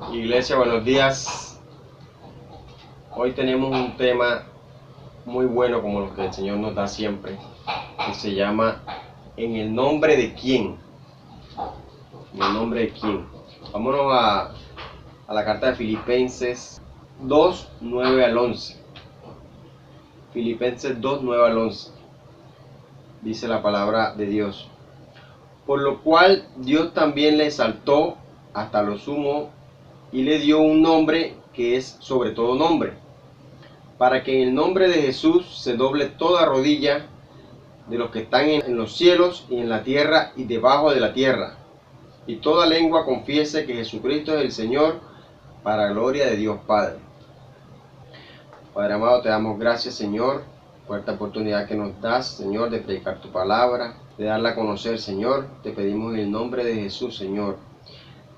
Iglesia, buenos días. Hoy tenemos un tema muy bueno como los que el Señor nos da siempre, que se llama ¿En el nombre de quién? ¿En el nombre de quién? Vámonos a la carta de Filipenses 2, 9 al 11. Filipenses 2, 9 al 11. Dice la palabra de Dios. Por lo cual Dios también le exaltó hasta lo sumo y le dio un nombre que es sobre todo nombre, para que en el nombre de Jesús se doble toda rodilla de los que están en los cielos y en la tierra y debajo de la tierra, y toda lengua confiese que Jesucristo es el Señor, para gloria de Dios Padre. Padre amado, te damos gracias, Señor, por esta oportunidad que nos das, Señor, de predicar tu palabra, de darla a conocer, Señor. Te pedimos en el nombre de Jesús, Señor,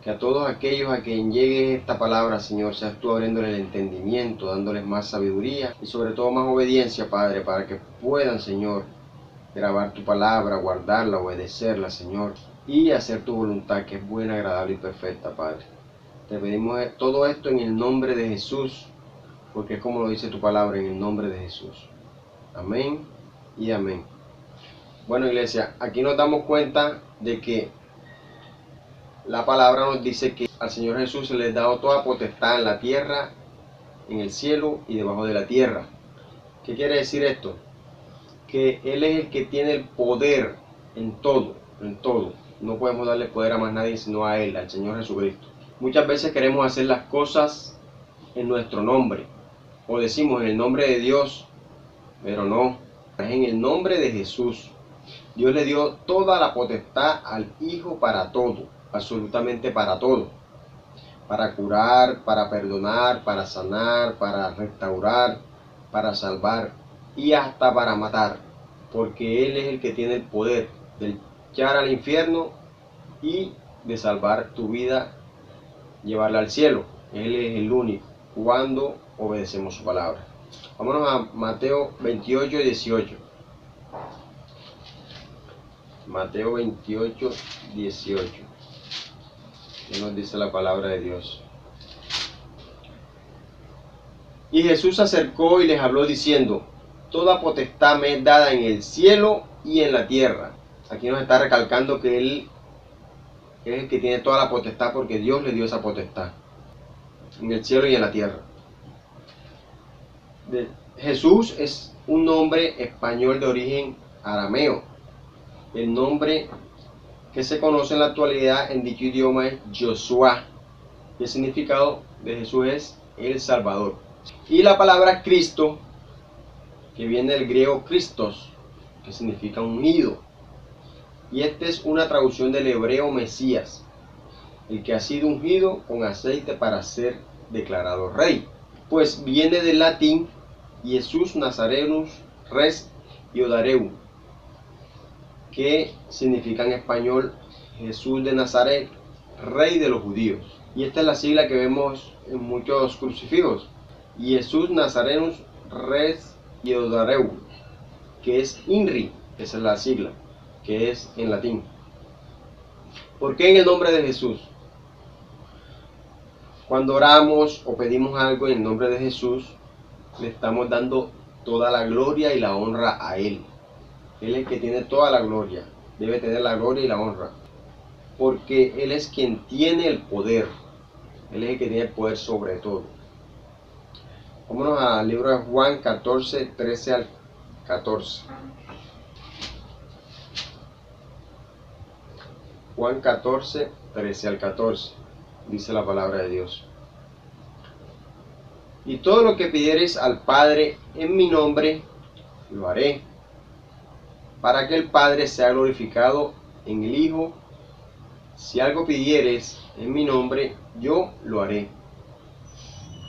que a todos aquellos a quien llegue esta palabra, Señor, seas tú abriéndole el entendimiento, dándoles más sabiduría y sobre todo más obediencia, Padre, para que puedan, Señor, grabar tu palabra, guardarla, obedecerla, Señor, y hacer tu voluntad, que es buena, agradable y perfecta, Padre. Te pedimos todo esto en el nombre de Jesús, porque es como lo dice tu palabra, en el nombre de Jesús. Amén y amén. Bueno, iglesia, aquí nos damos cuenta de que la palabra nos dice que al Señor Jesús se le ha dado toda potestad en la tierra, en el cielo y debajo de la tierra. ¿Qué quiere decir esto? Que Él es el que tiene el poder en todo, en todo. No podemos darle poder a más nadie sino a Él, al Señor Jesucristo. Muchas veces queremos hacer las cosas en nuestro nombre, o decimos en el nombre de Dios, pero no, es en el nombre de Jesús. Dios le dio toda la potestad al Hijo para todo, absolutamente para todo. Para curar, para perdonar, para sanar, para restaurar, para salvar y hasta para matar. Porque Él es el que tiene el poder de echar al infierno y de salvar tu vida, llevarla al cielo. Él es el único cuando obedecemos su palabra. Vámonos a Mateo 28, 18. Mateo 28, 18. ¿Qué nos dice la palabra de Dios? Y Jesús se acercó y les habló diciendo: toda potestad me es dada en el cielo y en la tierra. Aquí nos está recalcando que Él es el que tiene toda la potestad, porque Dios le dio esa potestad en el cielo y en la tierra. Jesús es un nombre español de origen arameo. El nombre que se conoce en la actualidad en dicho idioma es Josué. Y el significado de Jesús es el Salvador. Y la palabra Cristo, que viene del griego Christos, que significa ungido. Y esta es una traducción del hebreo Mesías, el que ha sido ungido con aceite para ser declarado rey. Pues viene del latín Jesús Nazarenus Res Iodareum, que significa en español Jesús de Nazaret, Rey de los judíos. Y esta es la sigla que vemos en muchos crucifijos. Jesús Nazarenus Res Iodareum, que es INRI, esa es la sigla, que es en latín. ¿Por qué en el nombre de Jesús? Cuando oramos o pedimos algo en el nombre de Jesús, le estamos dando toda la gloria y la honra a Él. Él es el que tiene toda la gloria, debe tener la gloria y la honra, porque Él es quien tiene el poder, Él es el que tiene el poder sobre todo. Vámonos al libro de Juan 14, 13 al 14. Juan 14, 13 al 14, dice la palabra de Dios. Y todo lo que pidiereis al Padre en mi nombre, lo haré, para que el Padre sea glorificado en el Hijo. Si algo pidieres en mi nombre, yo lo haré.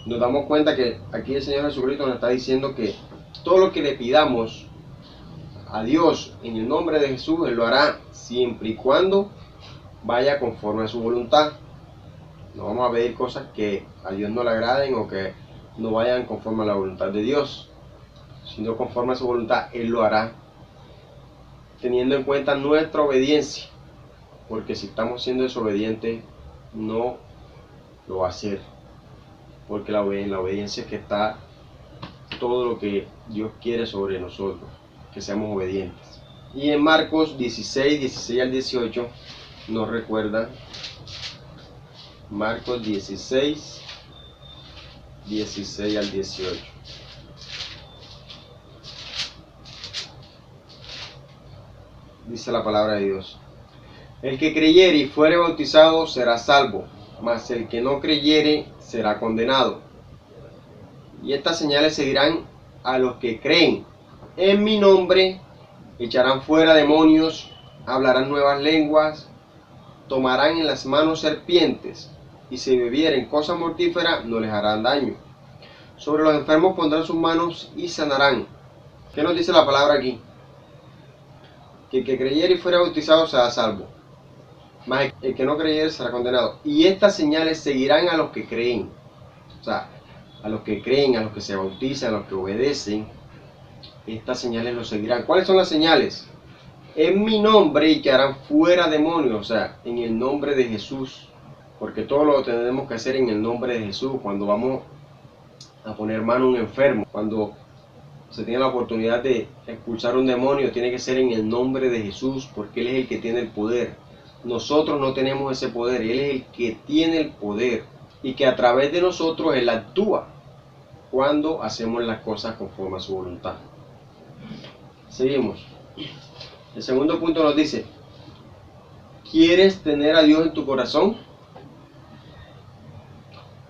Nos damos cuenta que aquí el Señor Jesucristo nos está diciendo que todo lo que le pidamos a Dios en el nombre de Jesús, Él lo hará, siempre y cuando vaya conforme a su voluntad. No vamos a pedir cosas que a Dios no le agraden o que no vayan conforme a la voluntad de Dios, sino conforme a su voluntad. Él lo hará, teniendo en cuenta nuestra obediencia, porque si estamos siendo desobedientes, no lo va a hacer, porque en la obediencia es que está todo lo que Dios quiere sobre nosotros, que seamos obedientes. Y en Marcos 16 al 18 nos recuerda, Marcos 16 al 18. Dice la palabra de Dios: el que creyere y fuere bautizado será salvo, mas el que no creyere será condenado. Y estas señales seguirán a los que creen. En mi nombre echarán fuera demonios, hablarán nuevas lenguas, tomarán en las manos serpientes, y si bebieren cosa mortífera no les harán daño. Sobre los enfermos pondrán sus manos y sanarán. ¿Qué nos dice la palabra aquí? Que el que creyere y fuera bautizado será salvo, mas el que no creyere será condenado. Y estas señales seguirán a los que creen. O sea, a los que creen, a los que se bautizan, a los que obedecen, estas señales los seguirán. ¿Cuáles son las señales? En mi nombre y que harán fuera demonios, o sea, en el nombre de Jesús, porque todo lo tenemos que hacer en el nombre de Jesús. Cuando vamos a poner mano a un enfermo, cuando se tiene la oportunidad de expulsar un demonio, tiene que ser en el nombre de Jesús, porque Él es el que tiene el poder. Nosotros no tenemos ese poder, Él es el que tiene el poder, y que a través de nosotros Él actúa cuando hacemos las cosas conforme a su voluntad. Seguimos. El segundo punto nos dice: ¿quieres tener a Dios en tu corazón?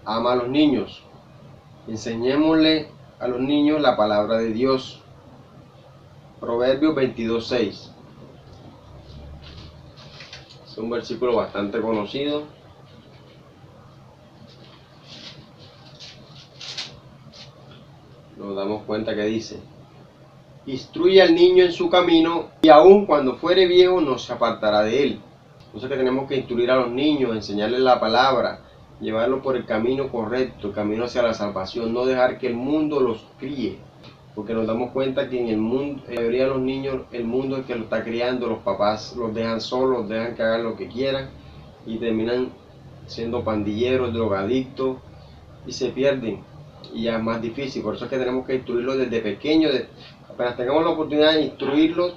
Ama a los niños. Enseñémosle a los niños la palabra de Dios. Proverbios 22:6. Es un versículo bastante conocido. Nos damos cuenta que dice: instruye al niño en su camino, y aun cuando fuere viejo no se apartará de él. Entonces que tenemos que instruir a los niños, enseñarles la palabra, llevarlos por el camino correcto, el camino hacia la salvación, no dejar que el mundo los críe, porque nos damos cuenta que en el mundo, la mayoría de los niños, el mundo es que lo está criando, los papás los dejan solos, dejan que hagan lo que quieran y terminan siendo pandilleros, drogadictos y se pierden, y ya es más difícil. Por eso es que tenemos que instruirlos desde pequeños, apenas tengamos la oportunidad de instruirlos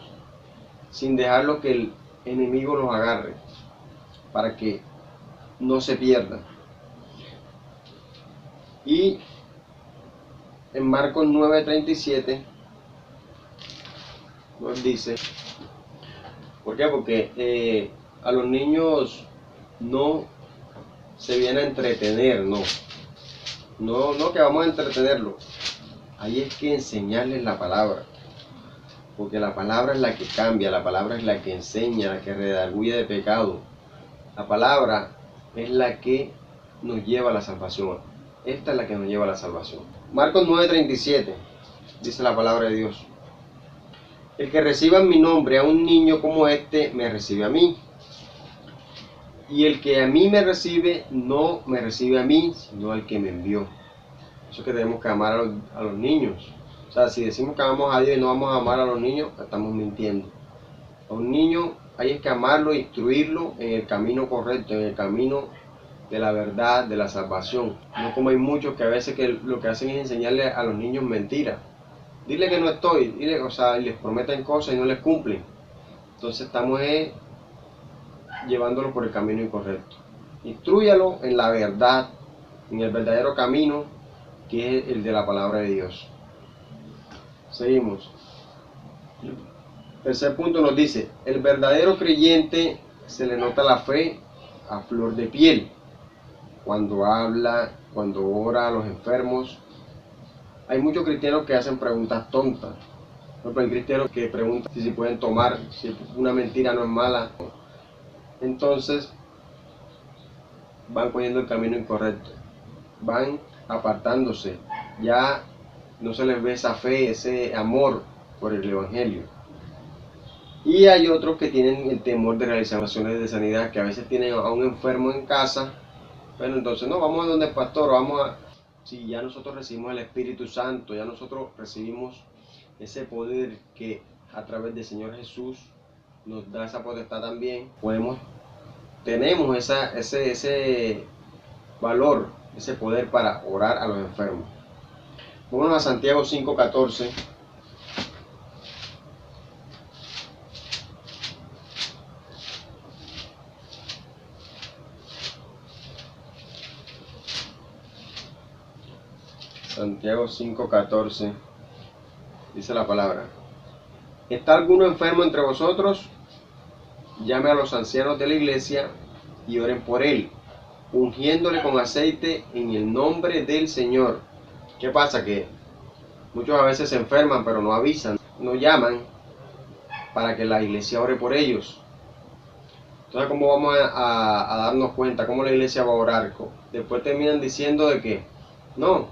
sin dejarlo que el enemigo los agarre, para que no se pierdan. Y en Marcos 9:37 nos dice, ¿por qué? Porque a los niños no se viene a entretener, no que vamos a entretenerlos. Ahí es que enseñarles la palabra, porque la palabra es la que cambia, la palabra es la que enseña, la que redarguye de pecado. La palabra es la que nos lleva a la salvación. Esta es la que nos lleva a la salvación. Marcos 9:37 dice la palabra de Dios: el que reciba en mi nombre a un niño como este, me recibe a mí. Y el que a mí me recibe, no me recibe a mí, sino al que me envió. Eso es que tenemos que amar a los niños. O sea, si decimos que amamos a Dios y no vamos a amar a los niños, estamos mintiendo. A un niño hay que amarlo, instruirlo en el camino correcto, en el camino de la verdad, de la salvación. No como hay muchos que a veces que lo que hacen es enseñarle a los niños mentiras. Dile que no estoy, dile, o sea, les prometen cosas y no les cumplen. Entonces estamos llevándolo por el camino incorrecto. Instrúyalo en la verdad, en el verdadero camino, que es el de la palabra de Dios. Seguimos. El tercer punto nos dice: el verdadero creyente se le nota la fe a flor de piel, cuando habla, cuando ora a los enfermos. Hay muchos cristianos que hacen preguntas tontas. Por ejemplo, hay cristianos que preguntan si pueden tomar, si una mentira no es mala. Entonces van cogiendo el camino incorrecto, van apartándose, ya no se les ve esa fe, ese amor por el evangelio. Y hay otros que tienen el temor de realizar oraciones de sanidad, que a veces tienen a un enfermo en casa. Bueno, entonces no, vamos a donde el pastor, si ya nosotros recibimos el Espíritu Santo, ya nosotros recibimos ese poder que a través del Señor Jesús nos da esa potestad también, tenemos valor, ese poder para orar a los enfermos. Vámonos a Santiago 5:14. Santiago 5:14 dice la palabra: ¿Está alguno enfermo entre vosotros? Llame a los ancianos de la iglesia y oren por él, ungiéndole con aceite en el nombre del Señor. ¿Qué pasa? Que muchos a veces se enferman pero no avisan, no llaman para que la iglesia ore por ellos. Entonces, ¿cómo vamos a darnos cuenta? ¿Cómo la iglesia va a orar? Después terminan diciendo de que no,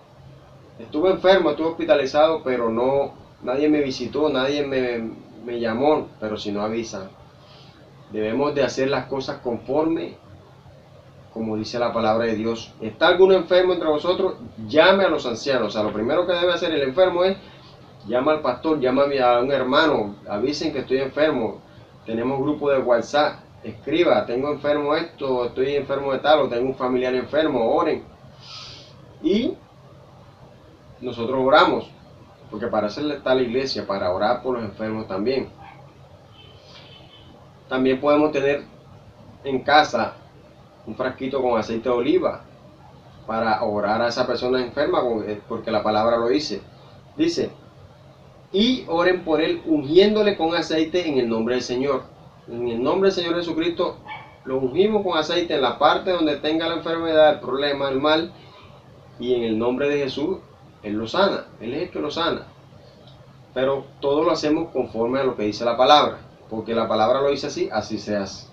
estuve enfermo, estuve hospitalizado, pero no, nadie me visitó, nadie me llamó. Pero si no avisan, debemos de hacer las cosas conforme como dice la palabra de Dios. ¿Está alguno enfermo entre vosotros? Llame a los ancianos. O sea, lo primero que debe hacer el enfermo es llama al pastor, llama a un hermano, avisen que estoy enfermo. Tenemos grupo de WhatsApp, escriba, tengo enfermo esto, estoy enfermo de tal, o tengo un familiar enfermo, oren. Y nosotros oramos, porque para eso está la iglesia, para orar por los enfermos también. También podemos tener en casa un frasquito con aceite de oliva para orar a esa persona enferma, porque la palabra lo dice. Dice, y oren por él ungiéndole con aceite en el nombre del Señor. En el nombre del Señor Jesucristo lo ungimos con aceite en la parte donde tenga la enfermedad, el problema, el mal, y en el nombre de Jesús Él lo sana, Él es el que lo sana. Pero todo lo hacemos conforme a lo que dice la palabra, porque la palabra lo dice así, así se hace.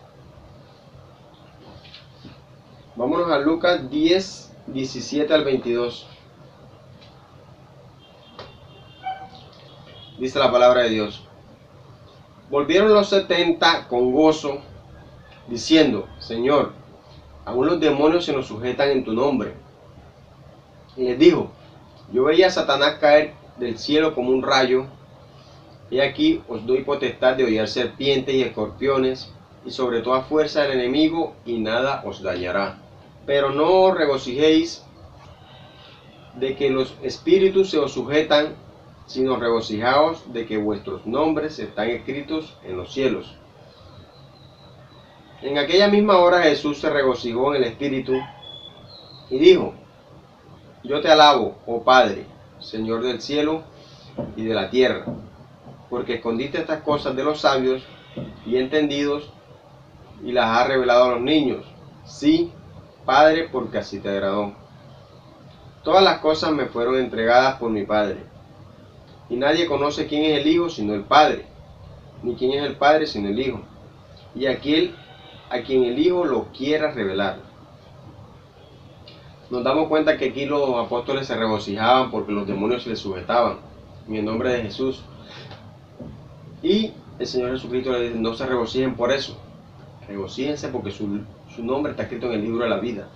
Vámonos a Lucas 10, 17 al 22. Dice la palabra de Dios. Volvieron los 70 con gozo, diciendo, Señor, aún los demonios se nos sujetan en tu nombre. Y les dijo, yo veía a Satanás caer del cielo como un rayo. Y aquí os doy potestad de hollar serpientes y escorpiones, y sobre toda fuerza del enemigo, y nada os dañará. Pero no os regocijéis de que los espíritus se os sujetan, sino regocijaos de que vuestros nombres están escritos en los cielos. En aquella misma hora Jesús se regocijó en el espíritu y dijo, yo te alabo, oh Padre, Señor del cielo y de la tierra, porque escondiste estas cosas de los sabios y entendidos y las has revelado a los niños. Sí, Padre, porque así te agradó. Todas las cosas me fueron entregadas por mi Padre, y nadie conoce quién es el Hijo sino el Padre, ni quién es el Padre sino el Hijo, y aquel a quien el Hijo lo quiera revelar. Nos damos cuenta que aquí los apóstoles se regocijaban porque los demonios se les sujetaban en el nombre de Jesús. Y el Señor Jesucristo les dice, no se regocijen por eso, regocíjense porque su nombre está escrito en el libro de la vida,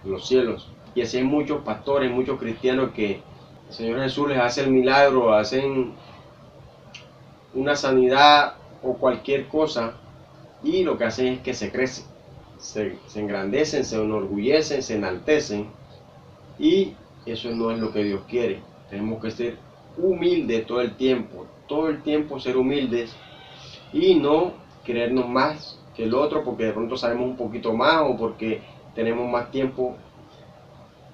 en los cielos. Y así hay muchos pastores, muchos cristianos que el Señor Jesús les hace el milagro, hacen una sanidad o cualquier cosa, y lo que hacen es que se crecen, se engrandecen, se enorgullecen, se enaltecen, y eso no es lo que Dios quiere. Tenemos que ser humildes todo el tiempo ser humildes y no creernos más que el otro porque de pronto sabemos un poquito más o porque tenemos más tiempo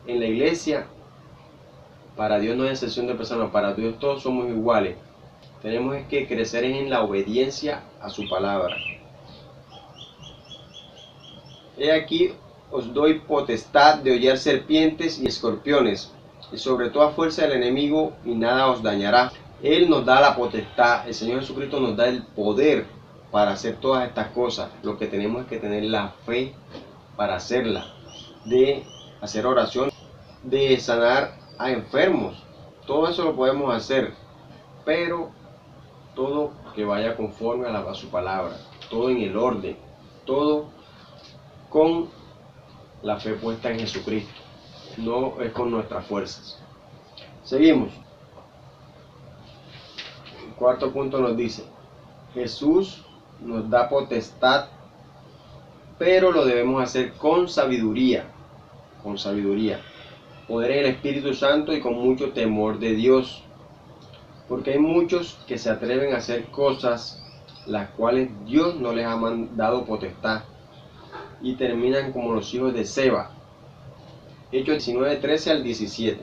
en la iglesia. Para Dios no hay excepción de personas, para Dios todos somos iguales. Tenemos que crecer en la obediencia a su palabra. He aquí os doy potestad de hollar serpientes y escorpiones, y sobre toda fuerza del enemigo, y nada os dañará. Él nos da la potestad, el Señor Jesucristo nos da el poder para hacer todas estas cosas. Lo que tenemos es que tener la fe para hacerla, de hacer oración, de sanar a enfermos. Todo eso lo podemos hacer, pero todo que vaya conforme a su palabra, todo en el orden, todo con la fe puesta en Jesucristo, no es con nuestras fuerzas. Seguimos. El cuarto punto nos dice, Jesús nos da potestad, pero lo debemos hacer con sabiduría. con sabiduría, poder en el Espíritu Santo y con mucho temor de Dios. Porque hay muchos que se atreven a hacer cosas las cuales Dios no les ha dado potestad y terminan como los hijos de Seba. Hechos 19, 13 al 17.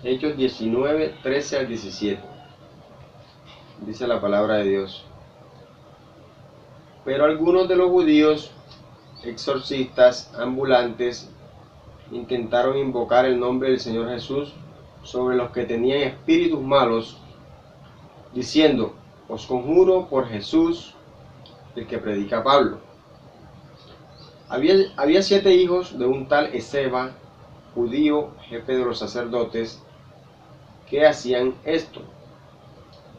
Hechos 19, 13 al 17. Dice la palabra de Dios. Pero algunos de los judíos, exorcistas ambulantes, intentaron invocar el nombre del Señor Jesús sobre los que tenían espíritus malos, diciendo: os conjuro por Jesús, el que predica Pablo. Había 7 hijos de un tal Esceva, judío, jefe de los sacerdotes, que hacían esto.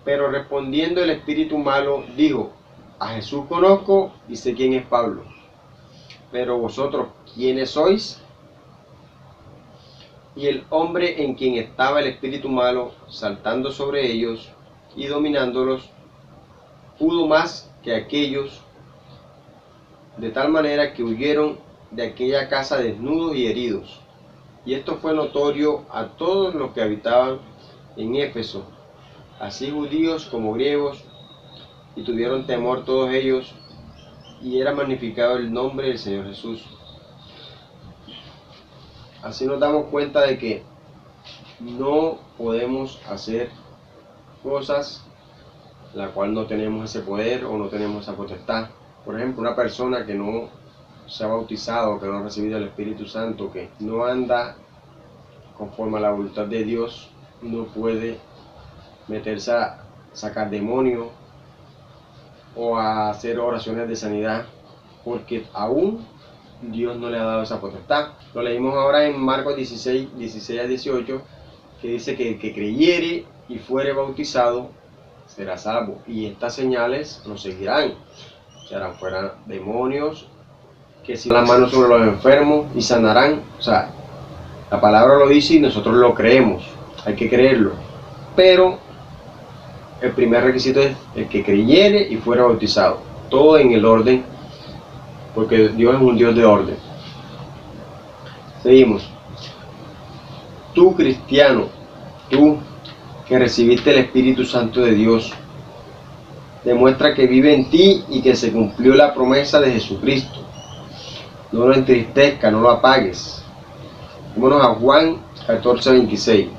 Pero respondiendo el espíritu malo, dijo: a Jesús conozco y sé quién es Pablo, pero vosotros, ¿quiénes sois? Y el hombre en quien estaba el espíritu malo, saltando sobre ellos y dominándolos, pudo más que aquellos, de tal manera que huyeron de aquella casa desnudos y heridos. Y esto fue notorio a todos los que habitaban en Éfeso, así judíos como griegos, y tuvieron temor todos ellos, y era magnificado el nombre del Señor Jesús. Así nos damos cuenta de que no podemos hacer cosas la cual no tenemos ese poder o no tenemos esa potestad. Por ejemplo, una persona que no se ha bautizado, que no ha recibido el Espíritu Santo, que no anda conforme a la voluntad de Dios, no puede meterse a sacar demonios o a hacer oraciones de sanidad, porque aún Dios no le ha dado esa potestad. Lo leímos ahora en Marcos 16, 16 a 18, que dice que el que creyere y fuere bautizado será salvo, y estas señales lo seguirán: se harán fuera demonios, que si las manos sobre los enfermos y sanarán. O sea, la palabra lo dice y nosotros lo creemos, hay que creerlo, pero el primer requisito es el que creyere y fuera bautizado, todo en el orden, porque Dios es un Dios de orden. Seguimos. Tú, cristiano, tú que recibiste el Espíritu Santo de Dios, demuestra que vive en ti y que se cumplió la promesa de Jesucristo. No lo entristezca, no lo apagues. Vámonos a Juan 14, 26.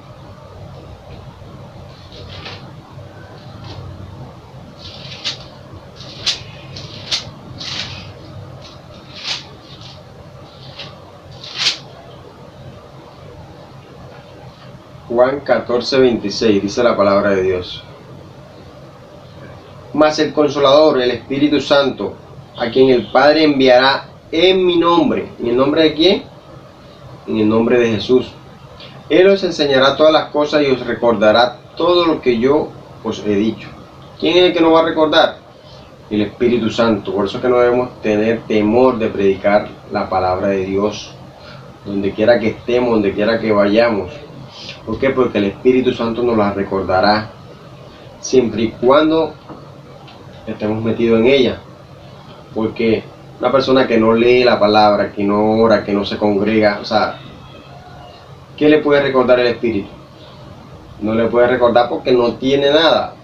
Juan 14, 26, dice la palabra de Dios. Mas el Consolador, el Espíritu Santo, a quien el Padre enviará en mi nombre. ¿En el nombre de quién? En el nombre de Jesús. Él os enseñará todas las cosas y os recordará todo lo que yo os he dicho. ¿Quién es el que nos va a recordar? El Espíritu Santo. Por eso es que no debemos tener temor de predicar la palabra de Dios, donde quiera que estemos, donde quiera que vayamos. ¿Por qué? Porque el Espíritu Santo nos la recordará, siempre y cuando estemos metidos en ella. Porque una persona que no lee la palabra, que no ora, que no se congrega, o sea, ¿qué le puede recordar el Espíritu? No le puede recordar porque no tiene nada.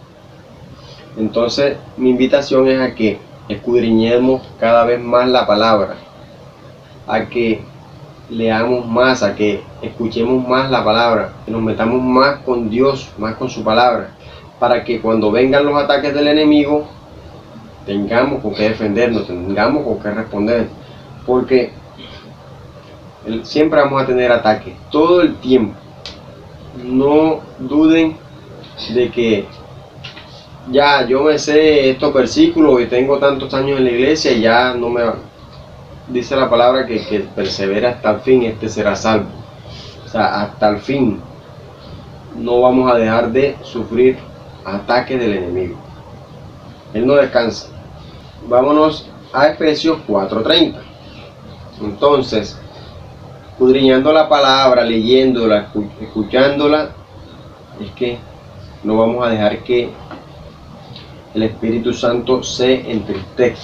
Entonces, mi invitación es a que escudriñemos cada vez más la palabra, a que leamos más, a que escuchemos más la palabra, que nos metamos más con Dios, más con su palabra, para que cuando vengan los ataques del enemigo tengamos con qué defendernos, tengamos con qué responder, porque siempre vamos a tener ataques, todo el tiempo. No duden de que ya yo me sé estos versículos y tengo tantos años en la iglesia y ya no me... Dice la palabra que persevera hasta el fin, este será salvo. O sea, hasta el fin no vamos a dejar de sufrir ataques del enemigo. Él no descansa. Vámonos a Efesios 4:30. Entonces, escudriñando la palabra, leyéndola, escuchándola, es que no vamos a dejar que el Espíritu Santo se entristezca.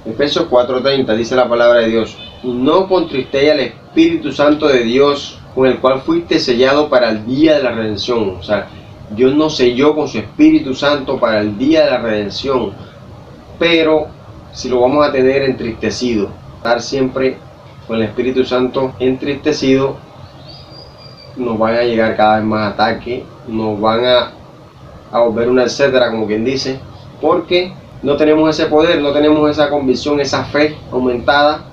Efesios 4:30 dice la palabra de Dios: no contristéis al Espíritu Santo de Dios, con el cual fuiste sellado para el día de la redención. O sea, Dios nos selló con su Espíritu Santo para el día de la redención, pero si lo vamos a tener entristecido, estar siempre con el Espíritu Santo entristecido, nos van a llegar cada vez más ataques, nos van a volver una etcétera, como quien dice, porque no tenemos ese poder, no tenemos esa convicción, esa fe aumentada,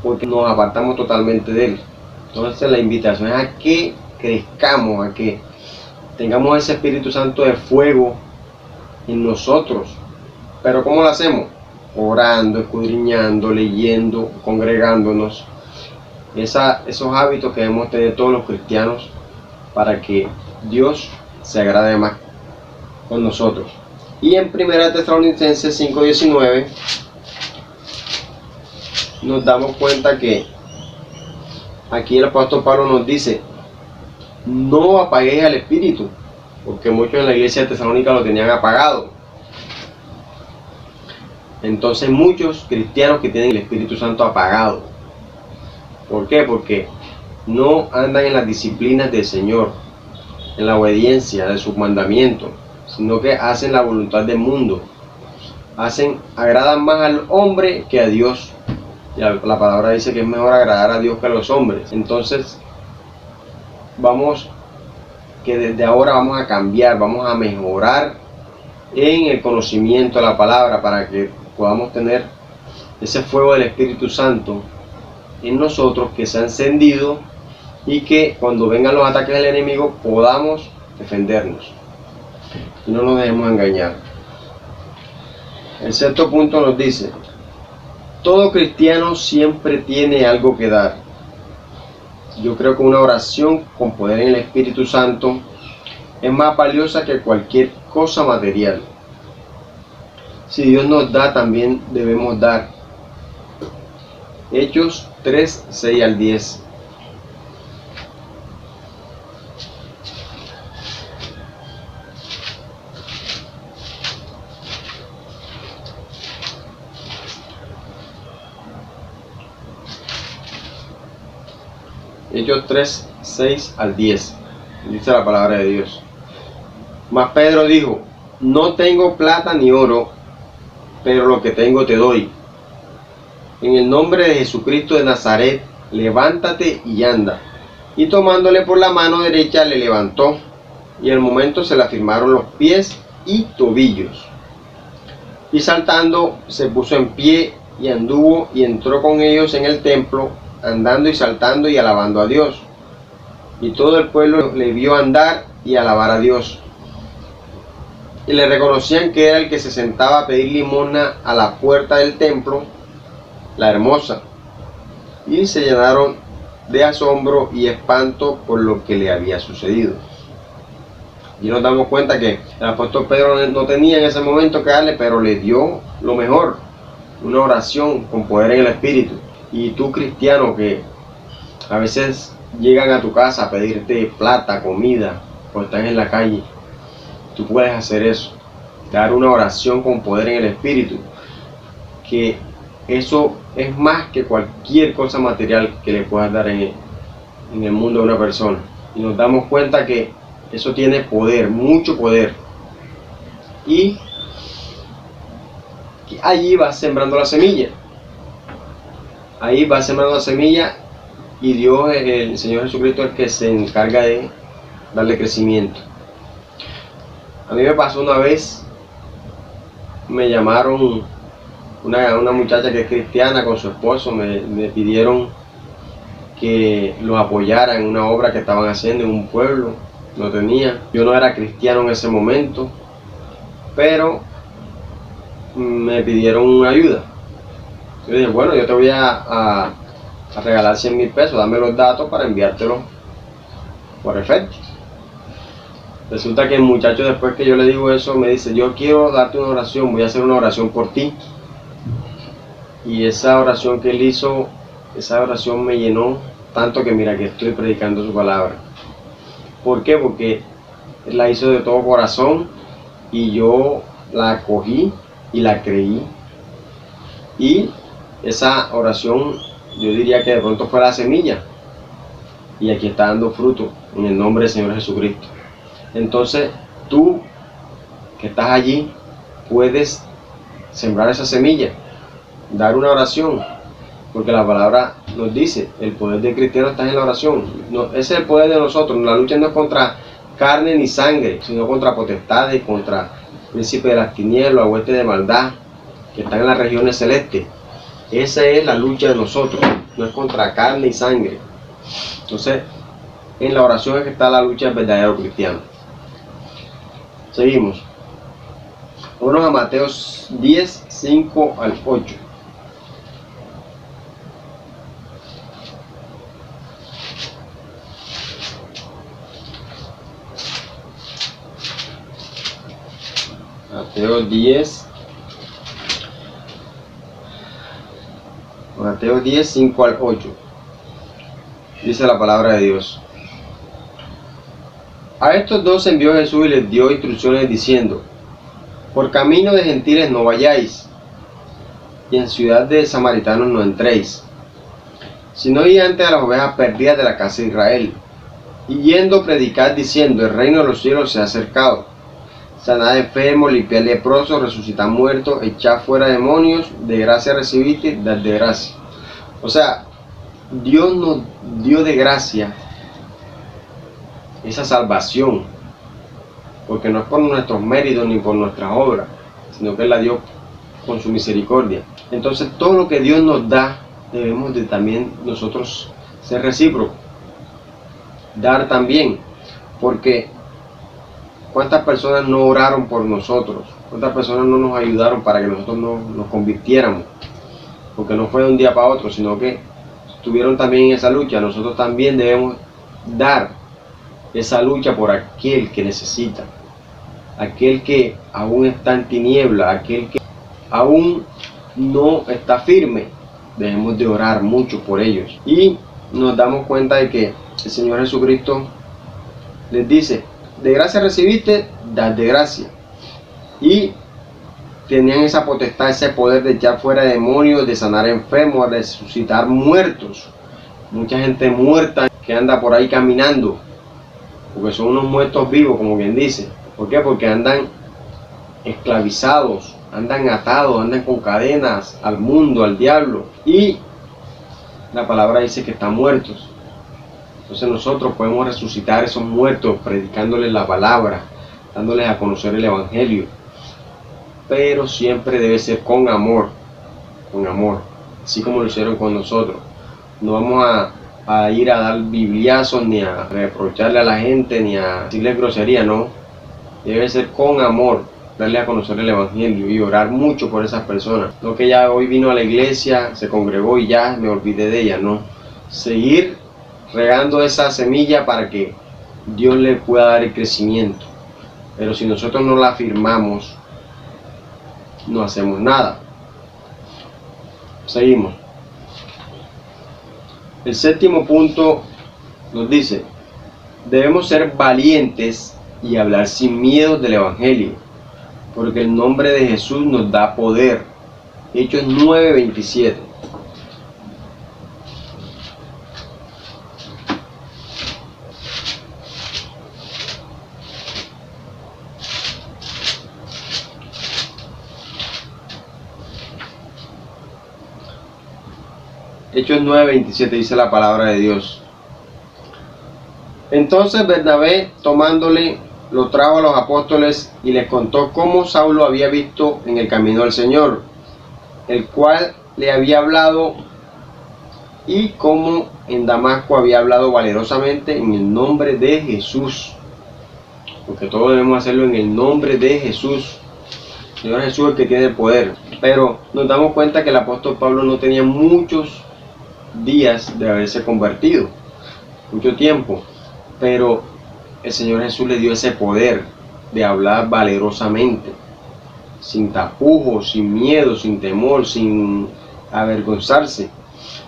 porque nos apartamos totalmente de Él. Entonces la invitación es a que crezcamos, a que tengamos ese Espíritu Santo de fuego en nosotros. Pero ¿cómo lo hacemos? Orando, escudriñando, leyendo, congregándonos. Esos hábitos que debemos tener todos los cristianos para que Dios se agrade más con nosotros. Y en 1 Tesalonicenses 5:19 nos damos cuenta que aquí el apóstol Pablo nos dice: no apaguéis al Espíritu, porque muchos en la iglesia de Tesalónica lo tenían apagado. Entonces muchos cristianos que tienen el Espíritu Santo apagado. ¿Por qué? Porque no andan en las disciplinas del Señor, en la obediencia de sus mandamientos, sino que hacen la voluntad del mundo. Agradan más al hombre que a Dios. Y la palabra dice que es mejor agradar a Dios que a los hombres. Entonces, desde ahora vamos a cambiar, vamos a mejorar en el conocimiento de la palabra para que podamos tener ese fuego del Espíritu Santo en nosotros que se ha encendido y que cuando vengan los ataques del enemigo podamos defendernos y no nos dejemos engañar. El sexto punto nos dice: todo cristiano siempre tiene algo que dar. Yo creo que una oración con poder en el Espíritu Santo es más valiosa que cualquier cosa material. Si Dios nos da, también debemos dar. Hechos 3:6-10. Hechos 3:6-10. Dice la palabra de Dios: mas Pedro dijo: no tengo plata ni oro, pero lo que tengo te doy. En el nombre de Jesucristo de Nazaret, levántate y anda. Y tomándole por la mano derecha le levantó, y al momento se le afirmaron los pies y tobillos. Y saltando se puso en pie y anduvo y entró con ellos en el templo, andando y saltando y alabando a Dios. Y todo el pueblo le vio andar y alabar a Dios. Y le reconocían que era el que se sentaba a pedir limosna a la puerta del templo, la hermosa. Y se llenaron de asombro y espanto por lo que le había sucedido. Y nos damos cuenta que el apóstol Pedro no tenía en ese momento que darle, pero le dio lo mejor: una oración con poder en el Espíritu. Y tú, cristiano, que a veces llegan a tu casa a pedirte plata, comida, o están en la calle, tú puedes hacer eso, dar una oración con poder en el Espíritu, que eso es más que cualquier cosa material que le puedas dar en el mundo de una persona. Y nos damos cuenta que eso tiene poder, mucho poder, y allí vas sembrando la semilla. Ahí va sembrando la semilla, y Dios, el Señor Jesucristo, es el que se encarga de darle crecimiento. A mí me pasó una vez, me llamaron una muchacha que es cristiana con su esposo, me pidieron que los apoyara en una obra que estaban haciendo en un pueblo. No tenía, yo no era cristiano en ese momento, pero me pidieron una ayuda. Yo dije: bueno, yo te voy a regalar 100,000 pesos, dame los datos para enviártelos por efecto. Resulta que el muchacho, después que yo le digo eso, me dice: yo quiero darte una oración, voy a hacer una oración por ti. Y esa oración que él hizo, esa oración me llenó tanto que mira que estoy predicando su palabra. ¿Por qué? Porque Él la hizo de todo corazón y yo la acogí y la creí. Y esa oración yo diría que de pronto fue la semilla y aquí está dando fruto en el nombre del Señor Jesucristo. Entonces tú que estás allí puedes sembrar esa semilla, dar una oración, porque la palabra nos dice, el poder del cristiano está en la oración. No, ese es el poder de nosotros. La lucha no es contra carne ni sangre, sino contra potestades, contra príncipes de las tinieblas, huestes de maldad que están en las regiones celestes. Esa es la lucha de nosotros, no es contra carne y sangre. Entonces, en la oración es que está la lucha del verdadero cristiano. Seguimos. Vámonos a Mateo 10, 5 al 8. Mateo 10, 5 al 8. Dice la palabra de Dios. A estos dos envió Jesús y les dio instrucciones diciendo: por camino de gentiles no vayáis, y en ciudad de samaritanos no entréis, sino id antes a las ovejas perdidas de la casa de Israel. Y yendo predicad diciendo: el reino de los cielos se ha acercado. Sanad enfermos, limpiad leprosos, resucitad muertos, echad fuera demonios, de gracia recibiste, dad de gracia. O sea, Dios nos dio de gracia esa salvación, porque no es por nuestros méritos ni por nuestras obras, sino que Él la dio con su misericordia. Entonces todo lo que Dios nos da, debemos de también nosotros ser recíprocos, dar también, porque ¿cuántas personas no oraron por nosotros? ¿Cuántas personas no nos ayudaron para que nosotros nos convirtiéramos? Porque no fue de un día para otro, sino que estuvieron también en esa lucha. Nosotros también debemos dar esa lucha por aquel que necesita, aquel que aún está en tiniebla, aquel que aún no está firme. Debemos de orar mucho por ellos. Y nos damos cuenta de que el Señor Jesucristo les dice: de gracia recibiste, dad de gracia. Y tenían esa potestad, ese poder de echar fuera demonios, de sanar enfermos, de resucitar muertos. Mucha gente muerta que anda por ahí caminando, porque son unos muertos vivos, como quien dice. ¿Por qué? Porque andan esclavizados, andan atados, andan con cadenas al mundo, al diablo. Y la palabra dice que están muertos. Entonces nosotros podemos resucitar esos muertos predicándoles la palabra, dándoles a conocer el evangelio. Pero siempre debe ser con amor, así como lo hicieron con nosotros. No vamos a ir a dar bibliazos, ni a reprocharle a la gente, ni a decirle grosería, no. Debe ser con amor, darle a conocer el evangelio y orar mucho por esas personas. No que ya hoy vino a la iglesia, se congregó y ya me olvidé de ella, no. Seguir regando esa semilla para que Dios le pueda dar el crecimiento. Pero si nosotros no la afirmamos, no hacemos nada. Seguimos. El séptimo punto nos dice: debemos ser valientes y hablar sin miedo del evangelio, porque el nombre de Jesús nos da poder. Hechos 9:27. Hechos 9:27 dice la palabra de Dios. Entonces Bernabé, tomándole, lo trajo a los apóstoles y les contó cómo Saulo había visto en el camino al Señor, el cual le había hablado, y cómo en Damasco había hablado valerosamente en el nombre de Jesús. Porque todos debemos hacerlo en el nombre de Jesús. El Señor Jesús es el que tiene el poder. Pero nos damos cuenta que el apóstol Pablo no tenía muchos días de haberse convertido, mucho tiempo, pero el Señor Jesús le dio ese poder de hablar valerosamente, sin tapujos, sin miedo, sin temor, sin avergonzarse,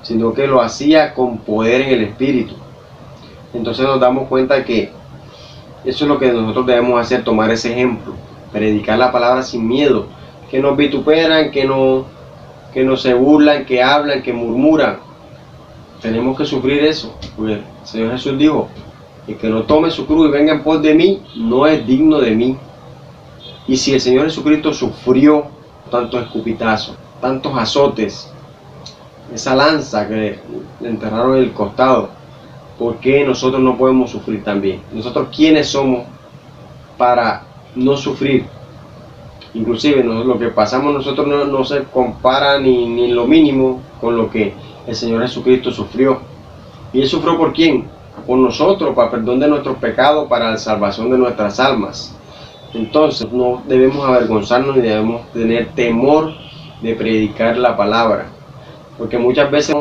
sino que lo hacía con poder en el Espíritu. Entonces nos damos cuenta que Eso es lo que nosotros debemos hacer, tomar ese ejemplo, predicar la palabra sin miedo, que nos vituperan, que no se burlan, que hablan, que murmuran. Tenemos que sufrir eso, porque el Señor Jesús dijo: el que no tome su cruz y venga en pos de mí, no es digno de mí. Y si el Señor Jesucristo sufrió tantos escupitazos, tantos azotes, esa lanza que le enterraron en el costado, ¿por qué nosotros no podemos sufrir también? ¿Nosotros quiénes somos para no sufrir? Inclusive lo que pasamos nosotros no se compara ni en lo mínimo con lo que el Señor Jesucristo sufrió. ¿Y Él sufrió por quién? Por nosotros, para perdón de nuestros pecados, para la salvación de nuestras almas. Entonces no debemos avergonzarnos ni debemos tener temor de predicar la palabra, porque muchas veces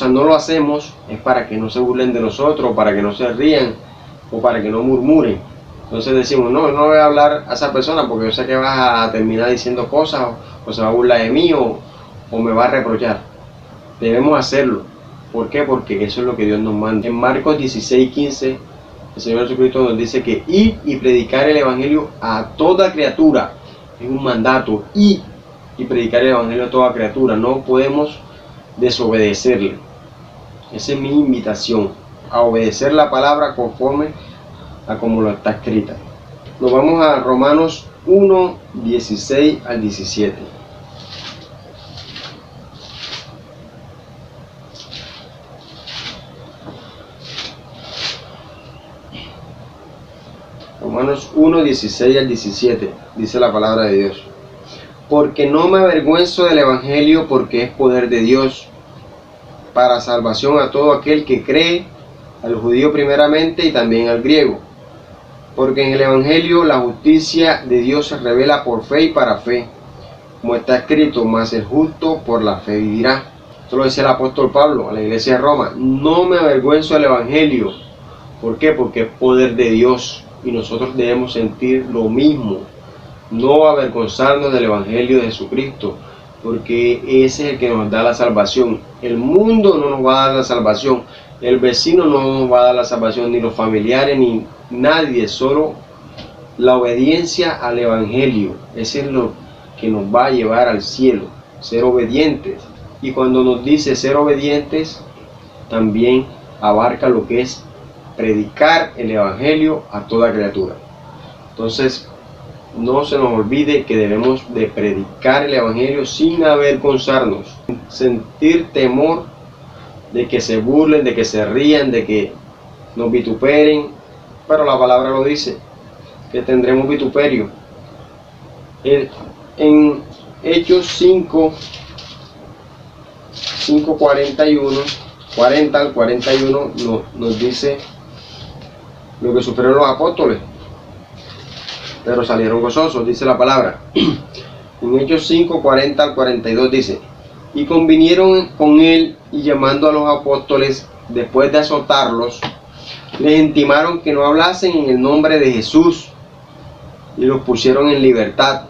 no lo hacemos es para que no se burlen de nosotros, para que no se rían o para que no murmuren. Entonces decimos: no voy a hablar a esa persona porque yo sé que vas a terminar diciendo cosas o se va a burlar de mí o me va a reprochar. Debemos hacerlo. ¿Por qué? Porque eso es lo que Dios nos manda. En Marcos 16:15 el Señor Jesucristo nos dice que ir y predicar el Evangelio a toda criatura. Es un mandato: ir y predicar el Evangelio a toda criatura. No podemos desobedecerle. Esa es mi invitación, a obedecer la palabra conforme a como lo está escrita. Nos vamos a Romanos 1, 16 al 17. Romanos 1, 16 al 17, dice la palabra de Dios: porque no me avergüenzo del Evangelio, porque es poder de Dios para salvación a todo aquel que cree, al judío primeramente y también al griego. Porque en el Evangelio la justicia de Dios se revela por fe y para fe, como está escrito: mas el justo por la fe vivirá. Esto lo dice el apóstol Pablo a la iglesia de Roma. No me avergüenzo del Evangelio. ¿Por qué? Porque es poder de Dios y nosotros debemos sentir lo mismo. No avergonzarnos del Evangelio de Jesucristo, porque ese es el que nos da la salvación. El mundo no nos va a dar la salvación, el vecino no nos va a dar la salvación, ni los familiares, ni nadie. Solo la obediencia al Evangelio. Ese es lo que nos va a llevar al cielo, ser obedientes. Y cuando nos dice ser obedientes, también abarca lo que es predicar el Evangelio a toda criatura. Entonces, no se nos olvide que debemos de predicar el Evangelio sin avergonzarnos, sentir temor de que se burlen, de que se rían, de que nos vituperen, pero la palabra lo dice, que tendremos vituperio. En Hechos 40 al 41 nos dice lo que sufrieron los apóstoles, pero salieron gozosos, dice la palabra. En Hechos 5, 40 al 42 dice: y convinieron con él, y llamando a los apóstoles, después de azotarlos, les intimaron que no hablasen en el nombre de Jesús, y los pusieron en libertad.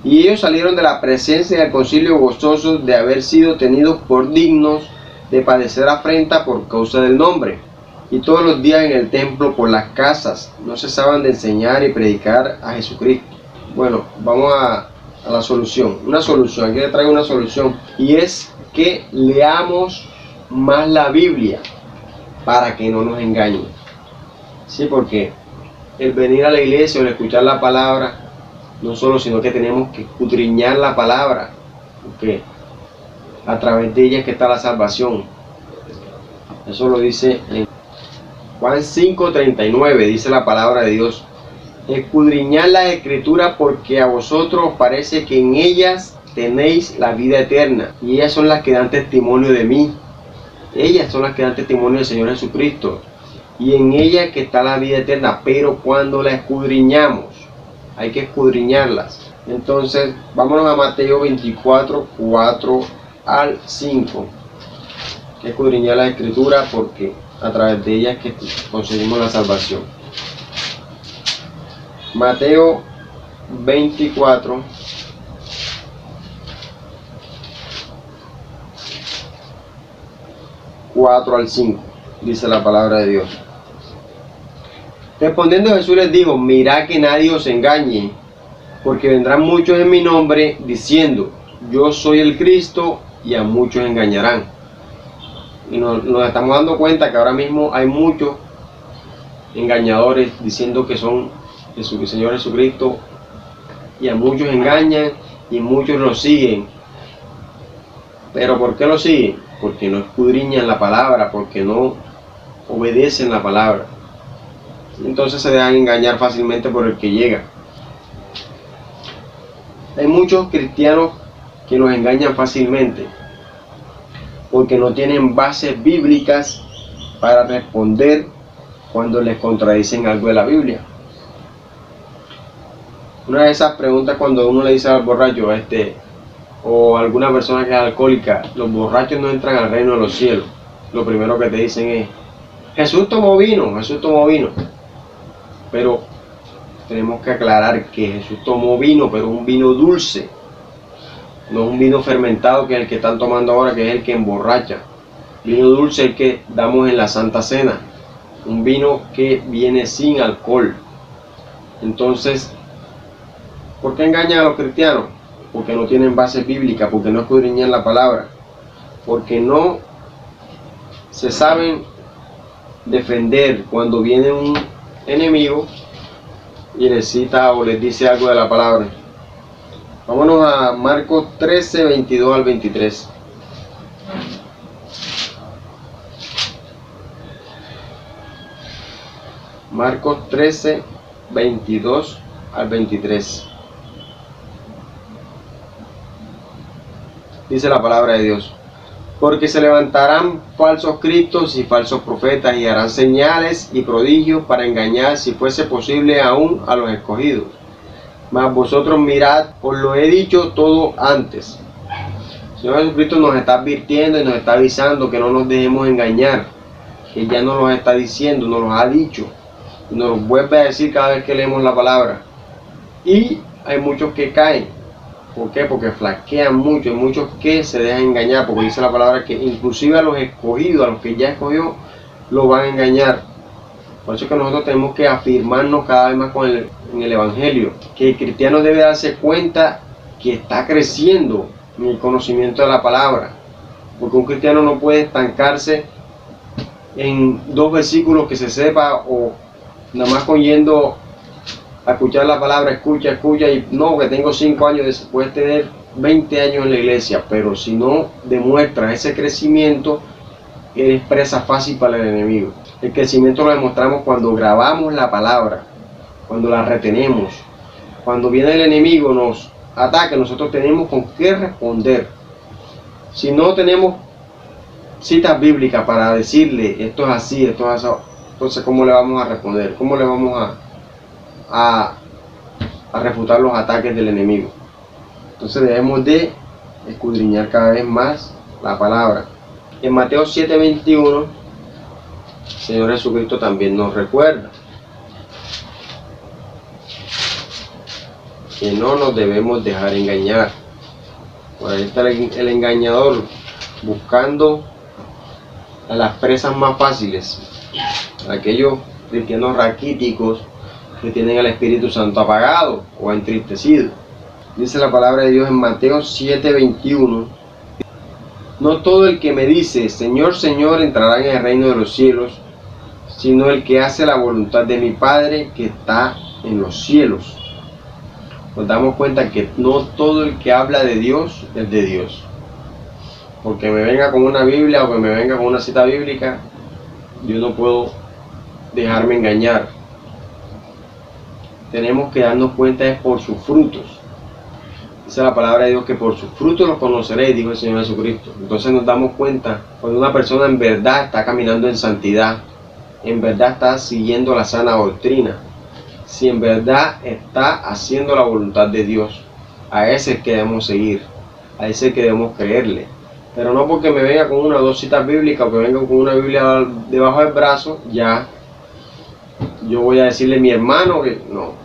Y ellos salieron de la presencia del concilio gozosos de haber sido tenidos por dignos de padecer afrenta por causa del nombre. Y todos los días en el templo, por las casas, no cesaban de enseñar y predicar a Jesucristo. Bueno, vamos a la solución. Una solución, aquí le traigo una solución. Y es que leamos más la Biblia para que no nos engañen. Sí, porque el venir a la iglesia o el escuchar la palabra, no solo, sino que tenemos que escudriñar la palabra, porque a través de ella es que está la salvación. Eso lo dice en Juan 5:39, dice la palabra de Dios: escudriñad las escrituras, porque a vosotros os parece que en ellas tenéis la vida eterna, y ellas son las que dan testimonio de mí. Ellas son las que dan testimonio del Señor Jesucristo, y en ellas que está la vida eterna. Pero cuando la escudriñamos, hay que escudriñarlas. Entonces, vámonos a Mateo 24, 4 al 5. Hay que escudriñar la escritura porque a través de ellas es que conseguimos la salvación. Mateo 24, 4 al 5, dice la palabra de Dios: Respondiendo Jesús les dijo: mirad que nadie os engañe, porque vendrán muchos en mi nombre diciendo: yo soy el Cristo, y a muchos engañarán. Y nos estamos dando cuenta que ahora mismo hay muchos engañadores diciendo que son el Señor Jesucristo, y a muchos engañan y muchos lo siguen. ¿Pero por qué lo siguen? Porque no escudriñan la palabra, porque no obedecen la palabra. Entonces se dejan engañar fácilmente por el que llega. Hay muchos cristianos que nos engañan fácilmente porque no tienen bases bíblicas para responder cuando les contradicen algo de la Biblia. Una de esas preguntas, cuando uno le dice al borracho o alguna persona que es alcohólica: los borrachos no entran al reino de los cielos, lo primero que te dicen es: Jesús tomó vino, Jesús tomó vino. Pero tenemos que aclarar que Jesús tomó vino, pero un vino dulce, no un vino fermentado que es el que están tomando ahora, que es el que emborracha. Vino dulce es el que damos en la Santa Cena, un vino que viene sin alcohol. Entonces, ¿por qué engañan a los cristianos? Porque no tienen base bíblica, porque no escudriñan la palabra, porque no se saben defender cuando viene un enemigo y les cita o les dice algo de la palabra. Vámonos a Marcos 13, 22 al 23. Marcos 13, 22 al 23. Dice la palabra de Dios: porque se levantarán falsos cristos y falsos profetas, y harán señales y prodigios para engañar, si fuese posible, aún a los escogidos. Mas vosotros mirad, os lo he dicho todo antes. El Señor Jesucristo nos está advirtiendo y nos está avisando que no nos dejemos engañar, que ya nos lo está diciendo, nos lo ha dicho, y nos lo vuelve a decir cada vez que leemos la palabra. Y hay muchos que caen. ¿Por qué? Porque flaquean mucho, hay muchos que se dejan engañar, porque dice la palabra que inclusive a los escogidos, a los que ya escogió, los van a engañar. Por eso es que nosotros tenemos que afirmarnos cada vez más en el Evangelio, que el cristiano debe darse cuenta que está creciendo en el conocimiento de la palabra, porque un cristiano no puede estancarse en 2 versículos que se sepa, o nada más con yendo a escuchar la palabra, escucha, y no, que tengo 5 años, puedes tener 20 años en la iglesia, pero si no demuestras ese crecimiento, eres presa fácil para el enemigo. El crecimiento lo demostramos cuando grabamos la palabra, cuando la retenemos. Cuando viene el enemigo, nos ataca, nosotros tenemos con qué responder. Si no tenemos citas bíblicas para decirle esto es así, esto es así, entonces ¿cómo le vamos a responder? ¿Cómo le vamos a refutar los ataques del enemigo? Entonces debemos de escudriñar cada vez más la palabra. En Mateo 7:21, el Señor Jesucristo también nos recuerda que no nos debemos dejar engañar. Por ahí está el engañador buscando a las presas más fáciles, aquellos cristianos raquíticos que tienen el Espíritu Santo apagado o entristecido. Dice la palabra de Dios en Mateo 7:21: no todo el que me dice Señor, Señor entrará en el reino de los cielos, sino el que hace la voluntad de mi Padre que está en los cielos. Nos damos cuenta que no todo el que habla de Dios es de Dios. Porque me venga con una Biblia o que me venga con una cita bíblica, yo no puedo dejarme engañar. Tenemos que darnos cuenta es por sus frutos. Dice la palabra de Dios que por sus frutos los conoceréis, dijo el Señor Jesucristo. Entonces nos damos cuenta cuando una persona en verdad está caminando en santidad, en verdad está siguiendo la sana doctrina, si en verdad está haciendo la voluntad de Dios. A ese es que debemos seguir, a ese es que debemos creerle. Pero no porque me venga con una o 2 citas bíblicas o que venga con una Biblia debajo del brazo, ya yo voy a decirle a mi hermano que no.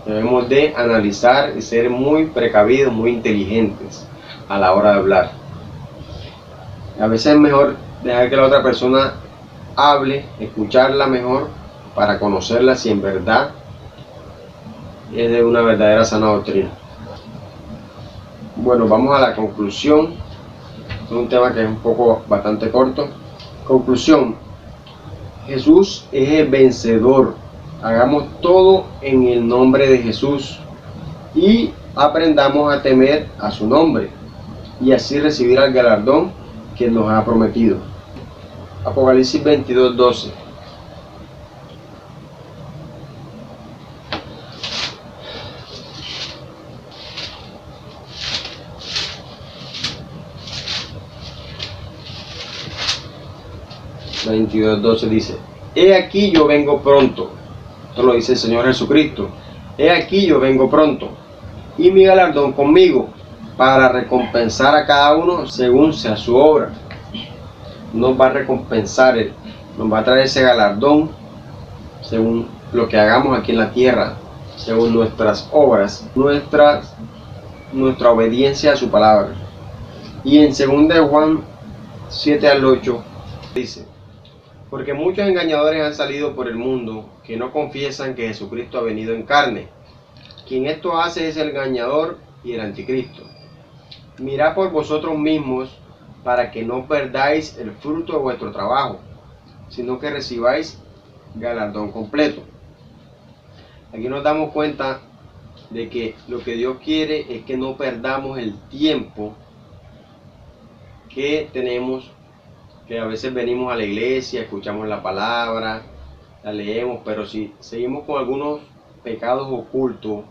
Debemos de analizar y ser muy precavidos, muy inteligentes a la hora de hablar. A veces es mejor dejar que la otra persona hable, escucharla mejor, para conocerla si en verdad es de una verdadera sana doctrina. Bueno, vamos a la conclusión. Es un tema que es un poco bastante corto. Conclusión: Jesús es el vencedor. Hagamos todo en el nombre de Jesús y aprendamos a temer a su nombre y así recibir el galardón que nos ha prometido. Apocalipsis 22:12. Dice: He aquí yo vengo pronto. Esto lo dice el Señor Jesucristo. He aquí yo vengo pronto, y mi galardón conmigo, para recompensar a cada uno según sea su obra. Nos va a recompensar, nos va a traer ese galardón según lo que hagamos aquí en la tierra, según nuestras obras, nuestra obediencia a su palabra. Y en 2 Juan 7:8 dice: Porque muchos engañadores han salido por el mundo que no confiesan que Jesucristo ha venido en carne. Quien esto hace es el engañador y el anticristo. Mirad por vosotros mismos para que no perdáis el fruto de vuestro trabajo, sino que recibáis galardón completo. Aquí nos damos cuenta de que lo que Dios quiere es que no perdamos el tiempo que tenemos, que a veces venimos a la iglesia, escuchamos la palabra, la leemos, pero si seguimos con algunos pecados ocultos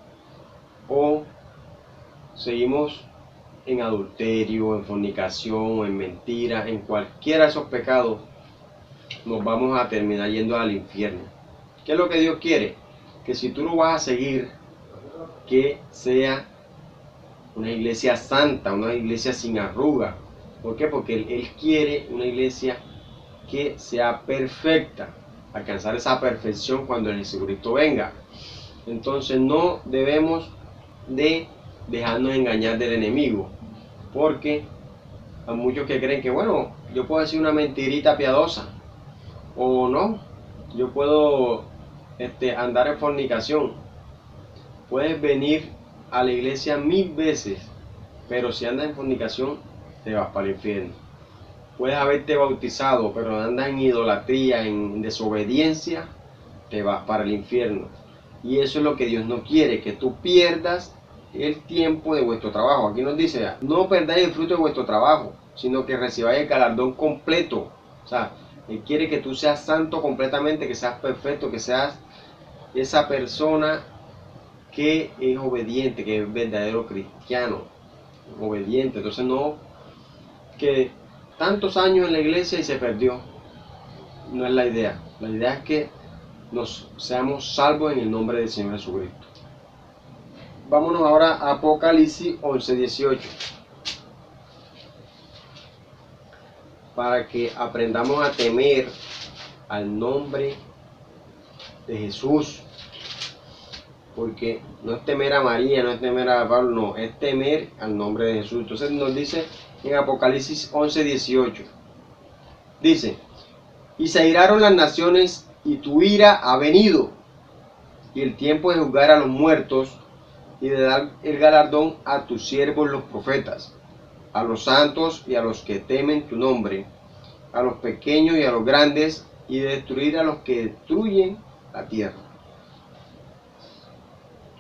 o seguimos en adulterio, en fornicación, en mentira, en cualquiera de esos pecados, nos vamos a terminar yendo al infierno. ¿Qué es lo que Dios quiere? Que si tú lo vas a seguir, que sea una iglesia santa, una iglesia sin arruga. ¿Por qué? Porque Él quiere una iglesia que sea perfecta, alcanzar esa perfección cuando el Jesucristo venga. Entonces no debemos de dejarnos engañar del enemigo, porque hay muchos que creen que, bueno, yo puedo decir una mentirita piadosa, o no, yo puedo andar en fornicación. Puedes venir a la iglesia 1000 veces, pero si andas en fornicación, te vas para el infierno. Puedes haberte bautizado, pero andas en idolatría, en desobediencia, te vas para el infierno. Y eso es lo que Dios no quiere, que tú pierdas el tiempo de vuestro trabajo. Aquí nos dice: no perdáis el fruto de vuestro trabajo, sino que recibáis el galardón completo. O sea, Él quiere que tú seas santo completamente, que seas perfecto, que seas esa persona que es obediente, que es verdadero cristiano, obediente. Entonces no que tantos años en la iglesia y se perdió. No es la idea. La idea es que nos seamos salvos en el nombre del Señor Jesucristo. Vámonos ahora a Apocalipsis 11:18. Para que aprendamos a temer al nombre de Jesús. Porque no es temer a María, no es temer a Pablo, no, es temer al nombre de Jesús. Entonces nos dice en Apocalipsis 11:18. Dice: y se airaron las naciones, y tu ira ha venido, y el tiempo de juzgar a los muertos, y de dar el galardón a tus siervos los profetas, a los santos y a los que temen tu nombre, a los pequeños y a los grandes, y de destruir a los que destruyen la tierra.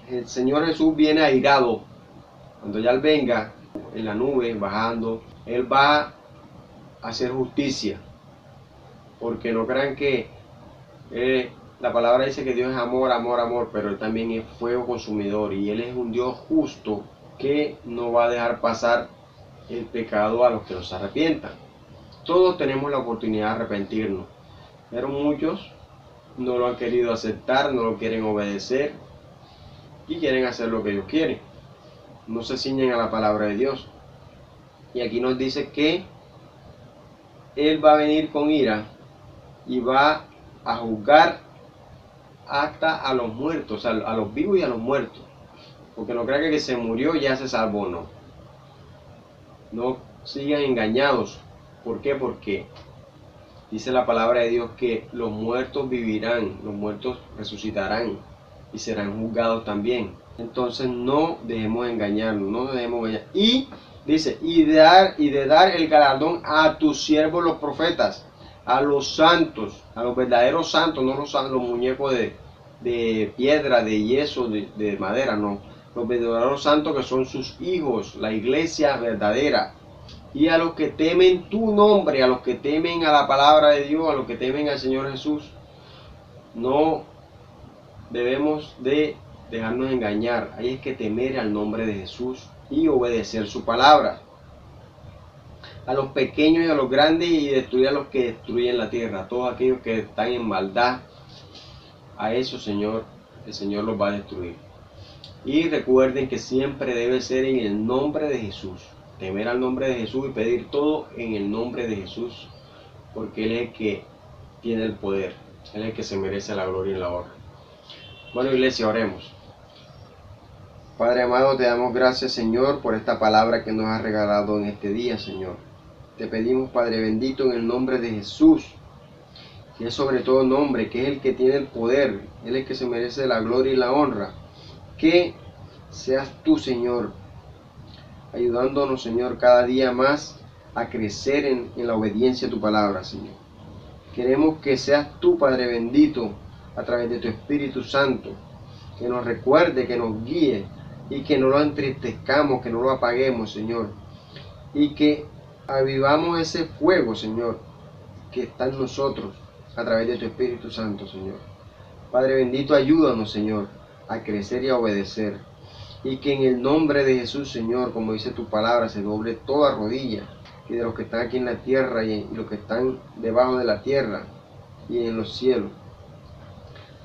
El Señor Jesús viene airado. Cuando ya Él venga en la nube bajando, Él va a hacer justicia. Porque no crean que la palabra dice que Dios es amor, amor, amor, pero Él también es fuego consumidor, y Él es un Dios justo que no va a dejar pasar el pecado a los que nos arrepientan. Todos tenemos la oportunidad de arrepentirnos, pero muchos no lo han querido aceptar, no lo quieren obedecer y quieren hacer lo que ellos quieren. No se ciñen a la palabra de Dios. Y aquí nos dice que Él va a venir con ira y va a juzgar hasta a los muertos, a los vivos y a los muertos. Porque no crean que se murió ya se salvó, no. No sigan engañados. ¿Por qué? Porque Dice la palabra de Dios que los muertos vivirán, los muertos resucitarán y serán juzgados también. Entonces no dejemos engañarnos, no dejemos engañar. Y dice, y de dar el galardón a tus siervos los profetas, a los santos, a los verdaderos santos, no los muñecos de piedra, de yeso, de madera, no. Los verdaderos santos que son sus hijos, la iglesia verdadera. Y a los que temen tu nombre, a los que temen a la palabra de Dios, a los que temen al Señor Jesús, no debemos de dejarnos engañar. Hay es que temer al nombre de Jesús y obedecer su palabra. A los pequeños y a los grandes, y destruir a los que destruyen la tierra, a todos aquellos que están en maldad. A eso, Señor, el Señor los va a destruir. Y recuerden que siempre debe ser en el nombre de Jesús. Temer al nombre de Jesús y pedir todo en el nombre de Jesús, porque Él es el que tiene el poder, Él es el que se merece la gloria y la honra. Bueno, iglesia, oremos. Padre amado, te damos gracias, Señor, por esta palabra que nos has regalado en este día, Señor. Te pedimos, Padre bendito, en el nombre de Jesús, que es sobre todo nombre, que es el que tiene el poder, Él es el que se merece la gloria y la honra, que seas tú, Señor, ayudándonos, Señor, cada día más a crecer en la obediencia a tu palabra, Señor. Queremos que seas tú, Padre bendito, a través de tu Espíritu Santo, que nos recuerde, que nos guíe y que no lo entristezcamos, que no lo apaguemos, Señor. Y que avivamos ese fuego, Señor, que está en nosotros a través de tu Espíritu Santo, Señor. Padre bendito, ayúdanos, Señor, a crecer y a obedecer. Y que en el nombre de Jesús, Señor, como dice tu palabra, se doble toda rodilla, y de los que están aquí en la tierra y los que están debajo de la tierra y en los cielos.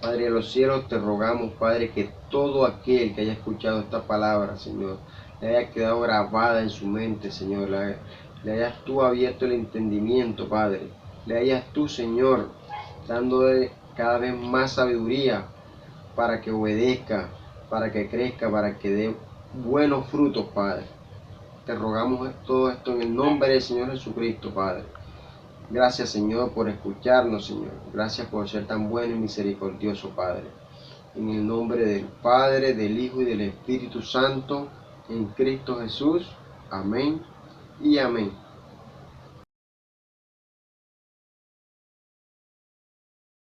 Padre, en los cielos te rogamos, Padre, que todo aquel que haya escuchado esta palabra, Señor, le haya quedado grabada en su mente, Señor, le hayas tú abierto el entendimiento, Padre, le hayas tú, Señor, dándole cada vez más sabiduría para que obedezca, para que crezca, para que dé buenos frutos, Padre. Te rogamos todo esto en el nombre del Señor Jesucristo, Padre. Gracias, Señor, por escucharnos, Señor. Gracias por ser tan bueno y misericordioso, Padre. En el nombre del Padre, del Hijo y del Espíritu Santo, en Cristo Jesús. Amén y amén.